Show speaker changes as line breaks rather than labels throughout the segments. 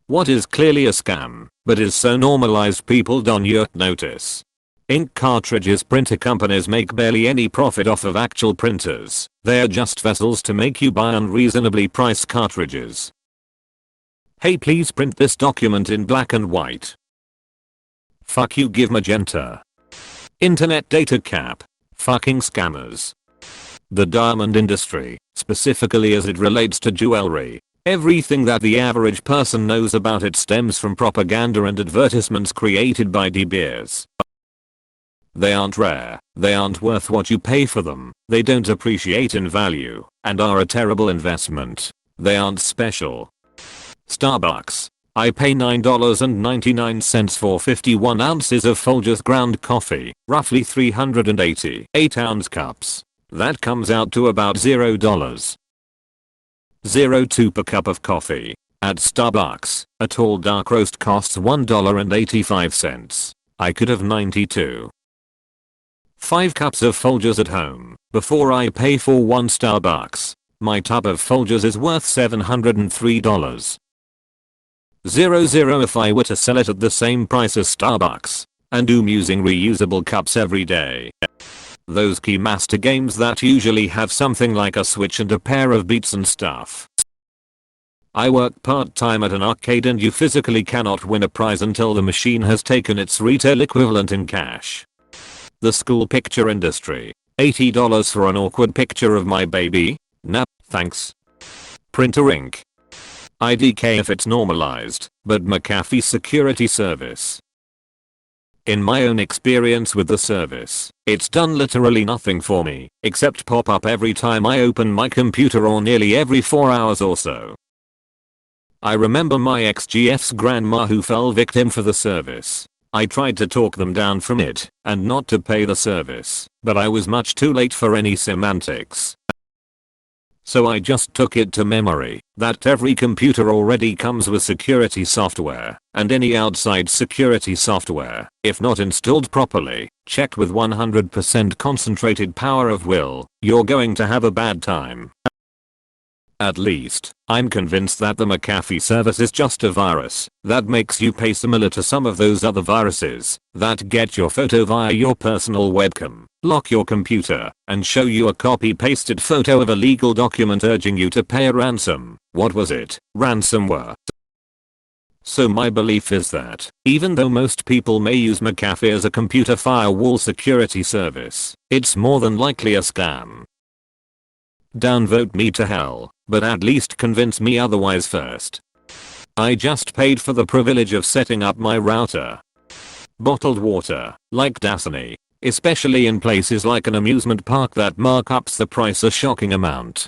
What is clearly a scam, but is so normalized people don't yet notice. Ink cartridges. Printer companies make barely any profit off of actual printers. They are just vessels to make you buy unreasonably priced cartridges. Hey, please print this document in black and white. Fuck you, give magenta. Internet data cap. Fucking scammers. The diamond industry, specifically as it relates to jewelry. Everything that the average person knows about it stems from propaganda and advertisements created by De Beers. They aren't rare, they aren't worth what you pay for them, they don't appreciate in value, and are a terrible investment. They aren't special. Starbucks. I pay $9.99 for 51 ounces of Folgers ground coffee, roughly 388 ounce cups. That comes out to about $0.02 per cup of coffee. At Starbucks, a tall dark roast costs $1.85. I could have 92. 5 cups of Folgers at home before I pay for one Starbucks. My tub of Folgers is worth $703. 00 if I were to sell it at the same price as Starbucks and using reusable cups every day. Those Keymaster games that usually have something like a Switch and a pair of Beats and stuff. I work part-time at an arcade and you physically cannot win a prize until the machine has taken its retail equivalent in cash. The school picture industry. $80 for an awkward picture of my baby? Nah, thanks. Printer ink. IDK if it's normalized, but McAfee security service. In my own experience with the service, it's done literally nothing for me, except pop up every time I open my computer or nearly every 4 hours or so. I remember my ex-GF's grandma who fell victim for the service. I tried to talk them down from it and not to pay the service, but I was much too late for any semantics. So I just took it to memory that every computer already comes with security software, and any outside security software, if not installed properly, checked with 100% concentrated power of will, you're going to have a bad time. At least, I'm convinced that the McAfee service is just a virus that makes you pay, similar to some of those other viruses that get your photo via your personal webcam, lock your computer, and show you a copy-pasted photo of a legal document urging you to pay a ransom. What was it? Ransomware. So my belief is that, even though most people may use McAfee as a computer firewall security service, it's more than likely a scam. Downvote me to hell, but at least convince me otherwise first. I just paid for the privilege of setting up my router. Bottled water, like Dasani, especially in places like an amusement park that markups the price a shocking amount.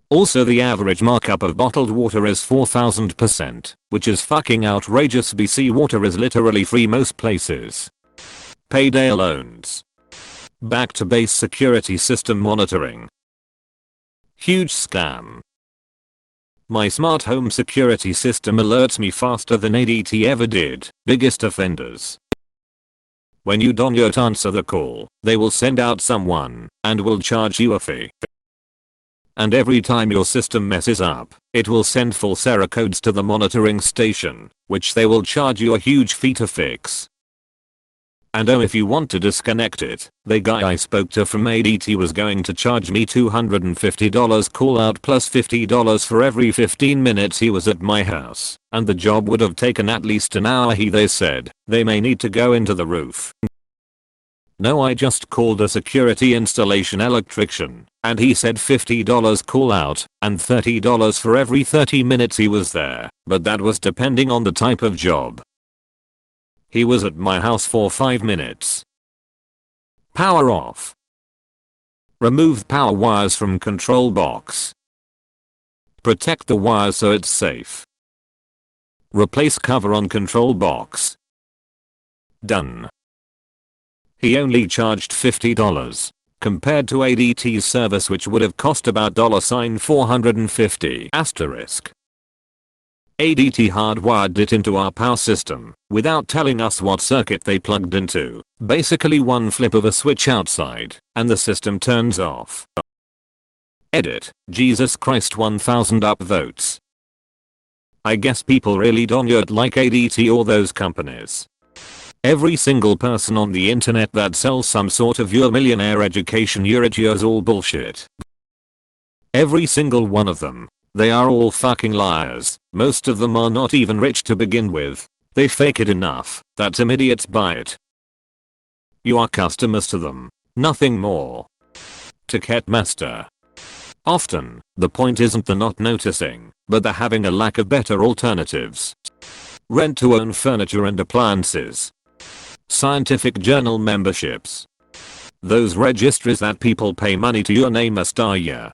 Also, the average markup of bottled water is 4000%, which is fucking outrageous. BC water is literally free most places. Payday loans. Back to base security system monitoring. Huge scam. My smart home security system alerts me faster than ADT ever did. Biggest offenders. When you don't yet answer the call, they will send out someone and will charge you a fee. And every time your system messes up, it will send false error codes to the monitoring station, which they will charge you a huge fee to fix. And oh, if you want to disconnect it, the guy I spoke to from ADT was going to charge me $250 call out plus $50 for every 15 minutes he was at my house, and the job would have taken at least an hour. They said they may need to go into the roof. No, I just called a security installation electrician, and he said $50 call out and $30 for every 30 minutes he was there, but that was depending on the type of job. He was at my house for 5 minutes. Power off. Remove power wires from control box. Protect the wires so it's safe. Replace cover on control box. Done. He only charged $50, compared to ADT's service which would have cost about $450 asterisk. ADT hardwired it into our power system without telling us what circuit they plugged into. Basically one flip of a switch outside and the system turns off. Edit. Jesus Christ 1000 upvotes. I guess people really don't like ADT or those companies. Every single person on the internet that sells some sort of your millionaire education is all bullshit. Every single one of them. They are all fucking liars. Most of them are not even rich to begin with. They fake it enough that some idiots buy it. You are customers to them. Nothing more. Ticketmaster. Often, the point isn't the not noticing, but the having a lack of better alternatives. Rent to own furniture and appliances. Scientific journal memberships. Those registries that people pay money to your name a star year.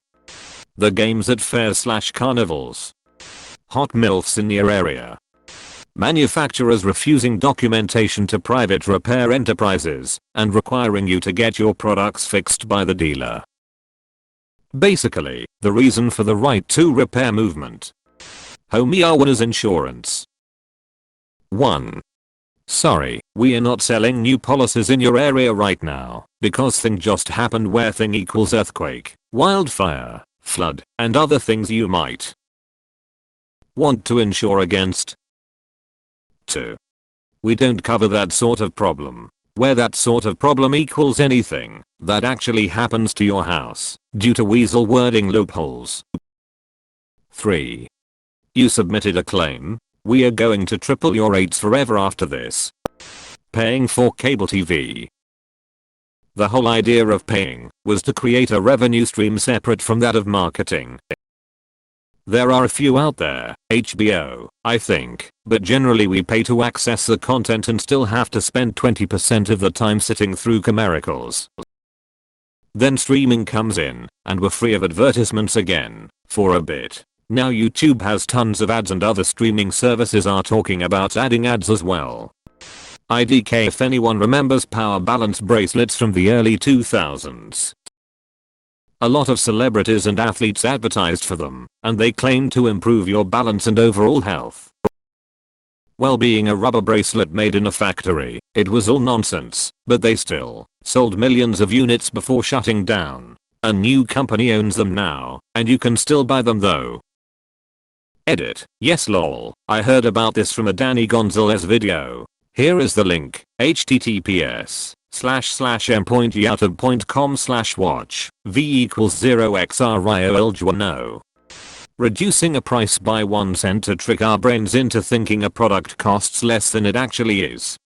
The games at fairs/carnivals. Hot MILFs in your area. Manufacturers refusing documentation to private repair enterprises and requiring you to get your products fixed by the dealer. Basically, the reason for the right to repair movement. Homeowners insurance. 1. Sorry, we are not selling new policies in your area right now because thing just happened where thing equals earthquake, wildfire, flood, and other things you might want to insure against. 2. We don't cover that sort of problem, where that sort of problem equals anything that actually happens to your house due to weasel wording loopholes. 3. You submitted a claim. We are going to triple your rates forever after this. Paying for cable TV. The whole idea of paying was to create a revenue stream separate from that of marketing. There are a few out there, HBO, I think, but generally we pay to access the content and still have to spend 20% of the time sitting through commercials. Then streaming comes in, and we're free of advertisements again, for a bit. Now YouTube has tons of ads and other streaming services are talking about adding ads as well. IDK if anyone remembers power balance bracelets from the early 2000s. A lot of celebrities and athletes advertised for them, and they claimed to improve your balance and overall health. Well, being a rubber bracelet made in a factory, it was all nonsense, but they still sold millions of units before shutting down. A new company owns them now, and you can still buy them though. Edit. Yes lol. I heard about this from a Danny Gonzalez video. Here is the link. https://m.youtube.com/watch v equals 0xrioljuano. Reducing a price by 1 cent to trick our brains into thinking a product costs less than it actually is.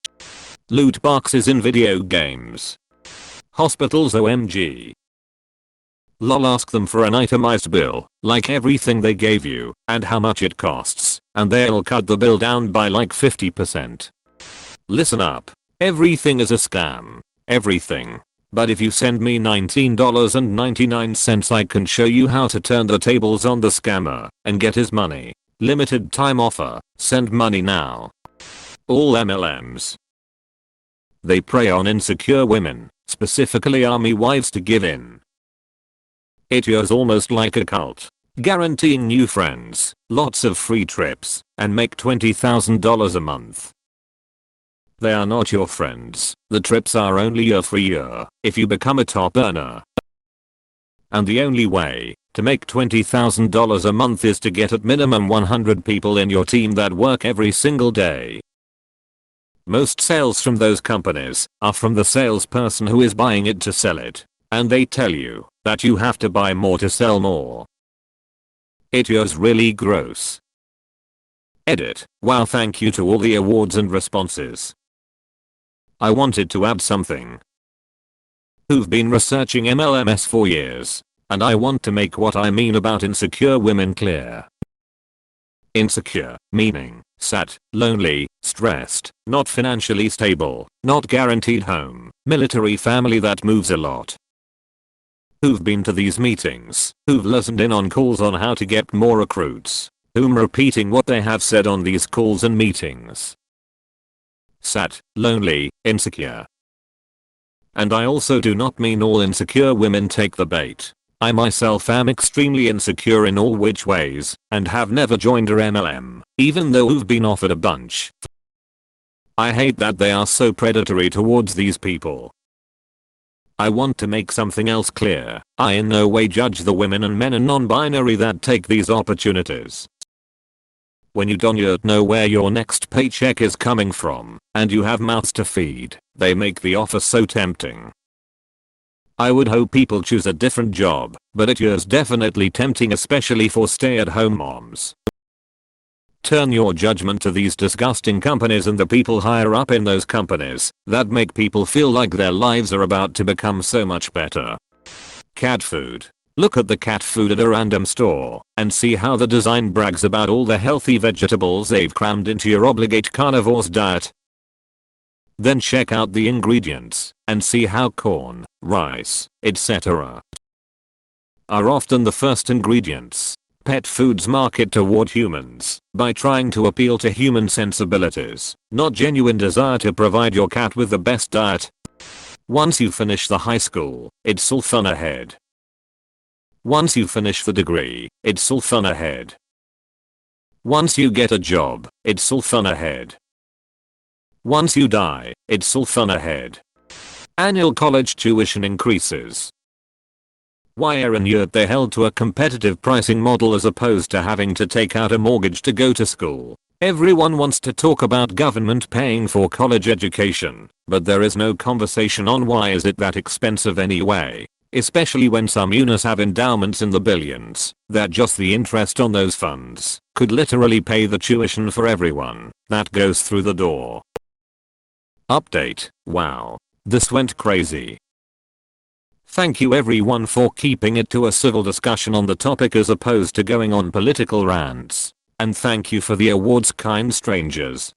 Loot boxes in video games. Hospitals OMG. Lol, ask them for an itemized bill, like everything they gave you, and how much it costs, and they'll cut the bill down by like 50%. Listen up. Everything is a scam. Everything. But if you send me $19.99 I can show you how to turn the tables on the scammer and get his money. Limited time offer. Send money now. All MLMs. They prey on insecure women, specifically army wives, to give in. It is almost like a cult, guaranteeing new friends, lots of free trips, and make $20,000 a month. They are not your friends. The trips are only a free year if you become a top earner. And the only way to make $20,000 a month is to get at minimum 100 people in your team that work every single day. Most sales from those companies are from the salesperson who is buying it to sell it. And they tell you that you have to buy more to sell more. It is really gross. Edit. Wow, thank you to all the awards and responses. I wanted to add something. Who've been researching MLMs for years, and I want to make what I mean about insecure women clear. Insecure, meaning sad, lonely, stressed, not financially stable, not guaranteed home, military family that moves a lot. Who've been to these meetings, who've listened in on calls on how to get more recruits, whom repeating what they have said on these calls and meetings. Sad, lonely, insecure. And I also do not mean all insecure women take the bait. I myself am extremely insecure in all which ways, and have never joined a MLM, even though I've been offered a bunch. I hate that they are so predatory towards these people. I want to make something else clear. I in no way judge the women and men and non-binary that take these opportunities. When you don't yet know where your next paycheck is coming from, and you have mouths to feed, they make the offer so tempting. I would hope people choose a different job, but it is definitely tempting, especially for stay-at-home moms. Turn your judgment to these disgusting companies and the people higher up in those companies that make people feel like their lives are about to become so much better. Cat food. Look at the cat food at a random store and see how the design brags about all the healthy vegetables they've crammed into your obligate carnivore's diet. Then check out the ingredients and see how corn, rice, etc. are often the first ingredients. Pet foods market toward humans by trying to appeal to human sensibilities, not genuine desire to provide your cat with the best diet. Once you finish the high school, it's all fun ahead. Once you finish the degree, it's all fun ahead. Once you get a job, it's all fun ahead. Once you die, it's all fun ahead. Annual college tuition increases. Why are they held to a competitive pricing model as opposed to having to take out a mortgage to go to school? Everyone wants to talk about government paying for college education, but there is no conversation on why is it that expensive anyway, especially when some unis have endowments in the billions, that just the interest on those funds could literally pay the tuition for everyone that goes through the door. Update. Wow. This went crazy. Thank you everyone for keeping it to a civil discussion on the topic as opposed to going on political rants. And thank you for the awards, kind strangers.